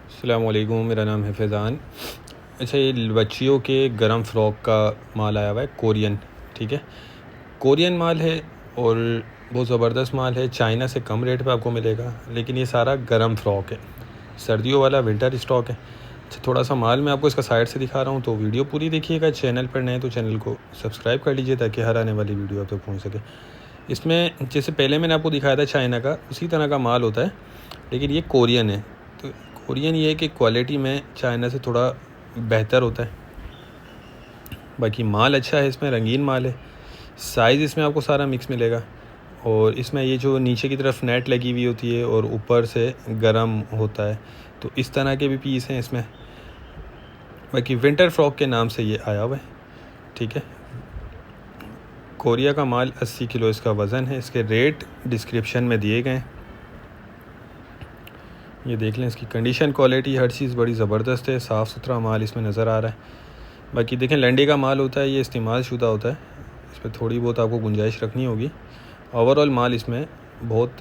अस्सलामुअलैकुम, मेरा नाम है फैज़ान। अच्छा, ये बच्चियों के गरम फ़्रॉक का माल आया हुआ है, कोरियन। ठीक है, कोरियन माल है और बहुत ज़बरदस्त माल है। चाइना से कम रेट पे आपको मिलेगा, लेकिन ये सारा गरम फ़्रॉक है, सर्दियों वाला विंटर स्टॉक है। अच्छा, थोड़ा सा माल मैं आपको इसका साइड से दिखा रहा हूँ, तो वीडियो पूरी देखिएगा। चैनल पर नए तो चैनल को सब्सक्राइब कर लीजिए ताकि हर आने वाली वीडियो आप तक पहुँच सके। इसमें जैसे पहले मैंने आपको दिखाया था चाइना का, उसी तरह का माल होता है, लेकिन ये कोरियन है। तो कोरियन ये है कि क्वालिटी में चाइना से थोड़ा बेहतर होता है। बाकी माल अच्छा है, इसमें रंगीन माल है। साइज़ इसमें आपको सारा मिक्स मिलेगा। और इसमें ये जो नीचे की तरफ नेट लगी हुई होती है और ऊपर से गरम होता है, तो इस तरह के भी पीस हैं इसमें। बाकी विंटर फ्रॉक के नाम से ये आया हुआ है। ठीक है, कोरिया का माल 80 किलो इसका वज़न है। इसके रेट डिस्क्रिप्शन में दिए गए हैं, ये देख लें। इसकी कंडीशन, क्वालिटी, हर चीज़ बड़ी ज़बरदस्त है। साफ़ सुथरा माल इसमें नज़र आ रहा है। बाकी देखें, लंडे का माल होता है, ये इस्तेमाल शुदा होता है, इस पर थोड़ी बहुत आपको गुंजाइश रखनी होगी। ओवरऑल माल इसमें बहुत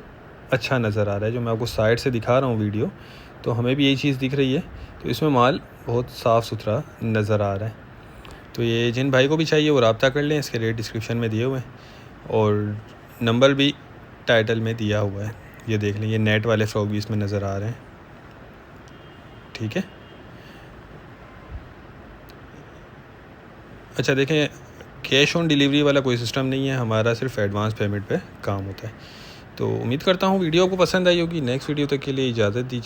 अच्छा नज़र आ रहा है। जो मैं आपको साइड से दिखा रहा हूँ वीडियो, तो हमें भी यही चीज़ दिख रही है। तो इसमें माल बहुत साफ़ सुथरा नज़र आ रहा है। तो ये जिन भाई को भी चाहिए वो रब्ता कर लें, इसके रेट डिस्क्रिप्शन में दिए हुए हैं और नंबर भी टाइटल में दिया हुआ है। ये देख लें, ये नेट वाले फ्रॉक भी इसमें नज़र आ रहे हैं। ठीक है, अच्छा देखें, कैश ऑन डिलीवरी वाला कोई सिस्टम नहीं है, हमारा सिर्फ एडवांस पेमेंट पे काम होता है। तो उम्मीद करता हूँ वीडियो को पसंद आई होगी। नेक्स्ट वीडियो तक के लिए इजाज़त दीजिए।